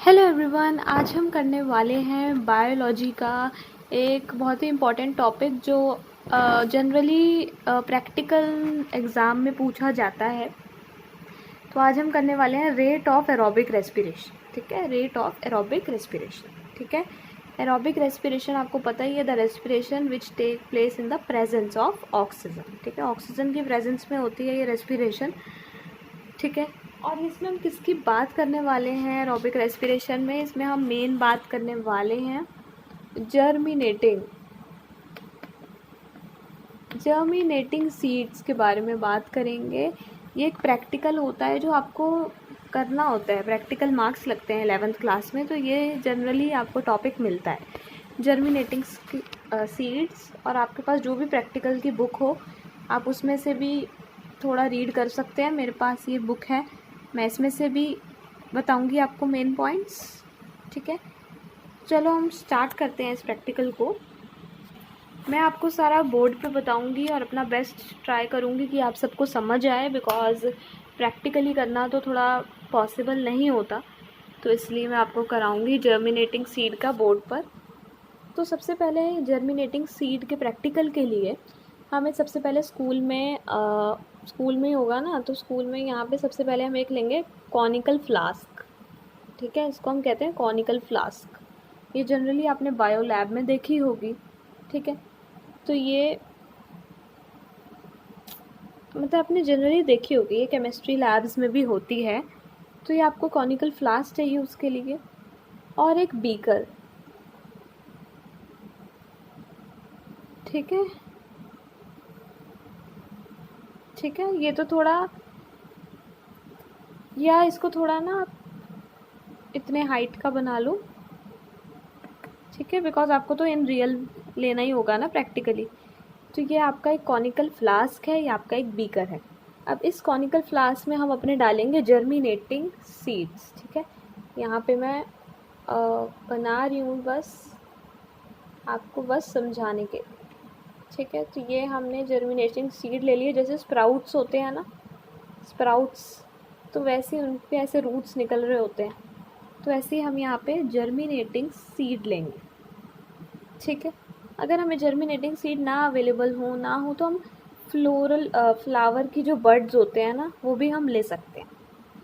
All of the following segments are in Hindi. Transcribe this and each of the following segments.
हेलो एवरीवन, आज हम करने वाले हैं बायोलॉजी का एक बहुत ही इम्पॉर्टेंट टॉपिक जो जनरली प्रैक्टिकल एग्ज़ाम में पूछा जाता है। तो आज हम करने वाले हैं रेट ऑफ एरोबिक रेस्पिरेशन। ठीक है, रेट ऑफ एरोबिक रेस्पिरेशन। ठीक है, एरोबिक रेस्पिरेशन आपको पता ही है, the respiration which take place in the presence of oxygen. ठीक है, ऑक्सीजन की प्रेजेंस में होती है ये रेस्पिरेशन। ठीक है, और इसमें हम किसकी बात करने वाले हैं एरोबिक रेस्पिरेशन में? इसमें हम मेन बात करने वाले हैं जर्मिनेटिंग सीड्स के बारे में बात करेंगे। ये एक प्रैक्टिकल होता है जो आपको करना होता है, प्रैक्टिकल मार्क्स लगते हैं 11th क्लास में, तो ये जनरली आपको टॉपिक मिलता है जर्मिनेटिंग सीड्स। और आपके पास जो भी प्रैक्टिकल की बुक हो आप उसमें से भी थोड़ा रीड कर सकते हैं। मेरे पास ये बुक है, मैं इसमें से भी बताऊंगी आपको मेन पॉइंट्स। ठीक है, चलो हम स्टार्ट करते हैं इस प्रैक्टिकल को। मैं आपको सारा बोर्ड पे बताऊंगी और अपना बेस्ट ट्राई करूंगी कि आप सबको समझ आए, बिकॉज़ प्रैक्टिकली करना तो थोड़ा पॉसिबल नहीं होता, तो इसलिए मैं आपको कराऊंगी जर्मिनेटिंग सीड का बोर्ड पर। तो सबसे पहले जर्मिनेटिंग सीड के प्रैक्टिकल के लिए हमें सबसे पहले स्कूल में ही होगा ना, तो स्कूल में यहाँ पे सबसे पहले हम एक लेंगे कॉनिकल फ्लास्क। ठीक है, इसको हम कहते हैं कॉनिकल फ्लास्क। ये जनरली आपने बायो लैब में देखी होगी। ठीक है, तो ये मतलब आपने जनरली देखी होगी, ये केमिस्ट्री लैब्स में भी होती है। तो ये आपको कॉनिकल फ्लास्क चाहिए उसके लिए, और एक बीकर। ठीक है, ठीक है, ये तो थोड़ा, या इसको थोड़ा ना इतने हाइट का बना लो। ठीक है, बिकॉज आपको तो इन रियल लेना ही होगा ना प्रैक्टिकली। तो ये आपका एक कॉनिकल फ्लास्क है, ये आपका एक बीकर है। अब इस कॉनिकल फ्लास्क में हम अपने डालेंगे जर्मिनेटिंग सीड्स। ठीक है, यहाँ पे मैं बना रही हूँ बस आपको बस समझाने के लिए। ठीक है, तो ये हमने जर्मिनेटिंग सीड ले लिए। जैसे स्प्राउट्स होते हैं ना, स्प्राउट्स, तो वैसे उन पे ऐसे रूट्स निकल रहे होते हैं, तो ऐसे ही हम यहाँ पे जर्मिनेटिंग सीड लेंगे। ठीक है, अगर हमें जर्मिनेटिंग सीड ना अवेलेबल हो तो हम फ्लावर की जो बर्ड्स होते हैं ना, वो भी हम ले सकते हैं।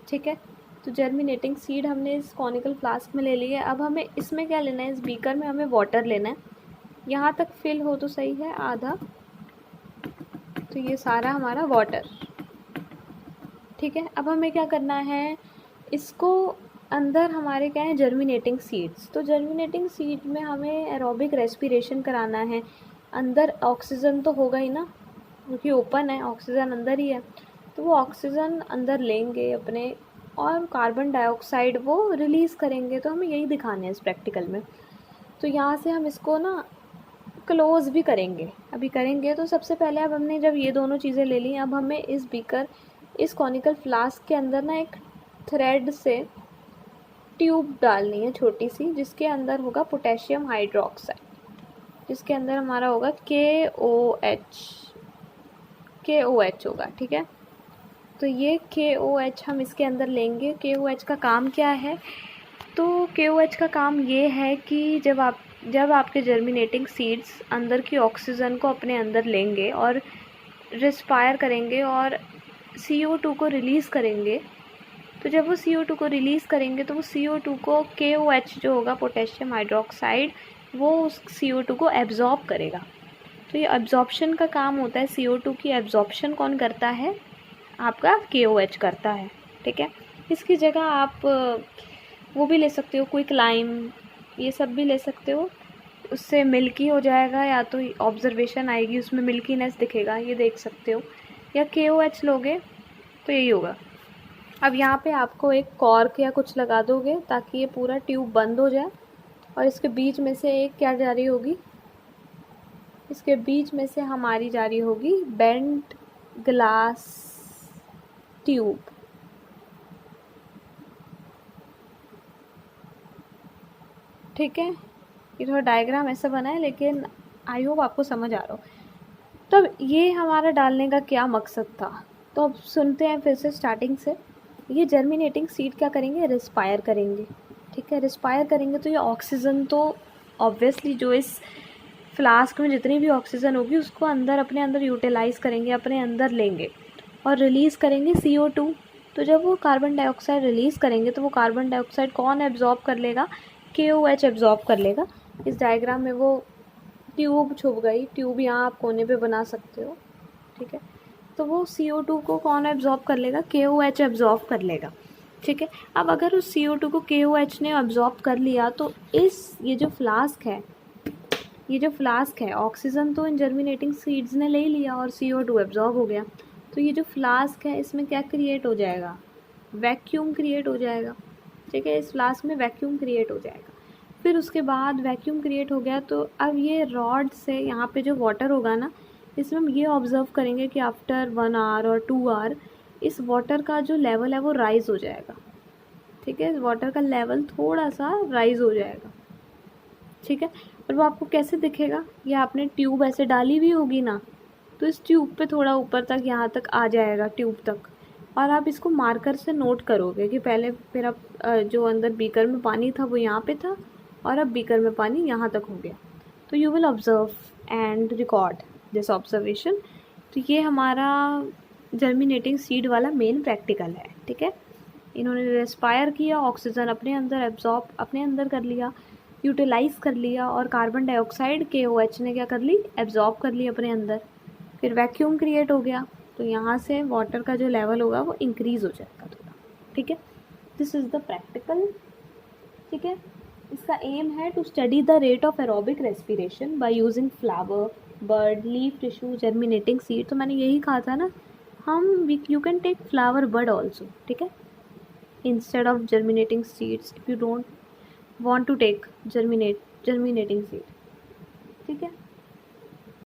ठीक है, तो जर्मिनेटिंग सीड हमने इस कॉनिकल फ्लास्क में ले ली है। अब हमें इसमें क्या लेना है, इस बीकर में हमें वाटर लेना है। यहाँ तक फिल हो तो सही है, आधा, तो ये सारा हमारा वाटर। ठीक है, अब हमें क्या करना है, इसको अंदर हमारे क्या है जर्मिनेटिंग सीड्स। तो जर्मिनेटिंग सीड में हमें एरोबिक रेस्पिरेशन कराना है। अंदर ऑक्सीजन तो होगा ही ना, क्योंकि ओपन है, ऑक्सीजन अंदर ही है, तो वो ऑक्सीजन अंदर लेंगे अपने, और कार्बन डाइऑक्साइड वो रिलीज़ करेंगे। तो हमें यही दिखाना है इस प्रैक्टिकल में। तो यहाँ से हम इसको ना क्लोज भी करेंगे, अभी करेंगे। तो सबसे पहले अब हमने जब ये दोनों चीज़ें ले ली, अब हमें इस कॉनिकल फ्लास्क के अंदर ना एक थ्रेड से ट्यूब डालनी है छोटी सी, जिसके अंदर होगा पोटेशियम हाइड्रोक्साइड, जिसके अंदर हमारा होगा KOH होगा। ठीक है, तो ये KOH हम इसके अंदर लेंगे। KOH का काम क्या है? तो KOH का काम ये है कि जब आपके जर्मिनेटिंग सीड्स अंदर की ऑक्सीजन को अपने अंदर लेंगे और रिस्पायर करेंगे और CO2 को रिलीज़ करेंगे, तो जब वो CO2 को रिलीज़ करेंगे तो वो CO2 को KOH जो होगा पोटेशियम हाइड्रोक्साइड, वो उस CO2 को एब्जॉर्ब करेगा। तो ये एब्जॉर्प्शन का काम होता है। CO2 की एब्जॉर्प्शन कौन करता है? आपका KOH करता है। ठीक है, इसकी जगह आप वो भी ले सकते हो, क्विक लाइम, ये सब भी ले सकते हो। उससे मिल्की हो जाएगा, या तो ऑब्जर्वेशन आएगी उसमें मिल्कीनेस दिखेगा, ये देख सकते हो। या KOH लोगे तो यही होगा। अब यहाँ पे आपको एक कॉर्क या कुछ लगा दोगे ताकि ये पूरा ट्यूब बंद हो जाए, और इसके बीच में से एक क्या जा रही होगी, इसके बीच में से हमारी जा रही होगी बेंट ग्लास ट्यूब। ठीक है, ये थोड़ा डायग्राम ऐसा बना है, लेकिन आई होप आपको समझ आ रहा हो। तब ये हमारा डालने का क्या मकसद था, तो अब सुनते हैं फिर से स्टार्टिंग से। ये जर्मिनेटिंग सीड क्या करेंगे, रिस्पायर करेंगे। ठीक है। रिस्पायर करेंगे तो ये ऑक्सीजन तो ऑब्वियसली जो इस फ्लास्क में जितनी भी ऑक्सीजन होगी उसको अंदर अपने अंदर यूटिलाइज़ करेंगे, अपने अंदर लेंगे और रिलीज़ करेंगे CO2। तो जब वो कार्बन डाइऑक्साइड रिलीज़ करेंगे तो वो कार्बन डाइऑक्साइड कौन एब्जॉर्ब कर लेगा? KOH एब्जॉर्ब कर लेगा। इस डायग्राम में वो ट्यूब छुप गई, ट्यूब यहाँ आप कोने पे बना सकते हो, ठीक है। तो वो CO2 को कौन एब्जॉर्ब कर लेगा? KOH एब्जॉर्ब कर लेगा, ठीक है। अब अगर उस CO2 को KOH ने एब्जॉर्ब कर लिया तो ये जो फ्लास्क है ऑक्सीजन तो इन जर्मिनेटिंग सीड्स ने ले लिया और CO2 एब्जॉर्ब हो गया। तो ये जो फ्लास्क है इसमें क्या क्रिएट हो जाएगा? वैक्यूम क्रिएट हो जाएगा, ठीक है। इस फ्लास्क में वैक्यूम क्रिएट हो जाएगा। फिर उसके बाद वैक्यूम क्रिएट हो गया तो अब ये रॉड से यहाँ पे जो वाटर होगा ना, इसमें हम ये ऑब्ज़र्व करेंगे कि आफ्टर 1 आवर और 2 आवर इस वाटर का जो लेवल है वो राइज़ हो जाएगा, ठीक है। वाटर का लेवल थोड़ा सा राइज़ हो जाएगा, ठीक है। और वो आपको कैसे दिखेगा? ये आपने ट्यूब ऐसे डाली हुई होगी ना, तो इस ट्यूब पे थोड़ा ऊपर तक यहाँ तक आ जाएगा ट्यूब तक, और आप इसको मार्कर से नोट करोगे कि पहले मेरा जो अंदर बीकर में पानी था वो यहाँ पे था और अब बीकर में पानी यहाँ तक हो गया। तो you will observe and record this observation. तो ये हमारा जर्मिनेटिंग सीड वाला मेन प्रैक्टिकल है, ठीक है। इन्होंने रेस्पायर किया, ऑक्सीजन अपने अंदर एब्जॉर्ब अपने अंदर कर लिया, यूटिलाइज़ कर लिया, और कार्बन डाइऑक्साइड KOH ने क्या कर ली? एब्जॉर्ब कर ली अपने अंदर। फिर वैक्यूम क्रिएट हो गया तो यहाँ से वाटर का जो लेवल होगा वो इंक्रीज़ हो जाएगा थोड़ा, ठीक है। दिस इज़ द प्रैक्टिकल, ठीक है। इसका एम है to study the rate of aerobic respiration by using flower, bud, leaf tissue, germinating seed. तो मैंने यही कहा था ना, you can take flower bud also, ठीक है, instead of germinating seeds if you don't want to take germinating seed.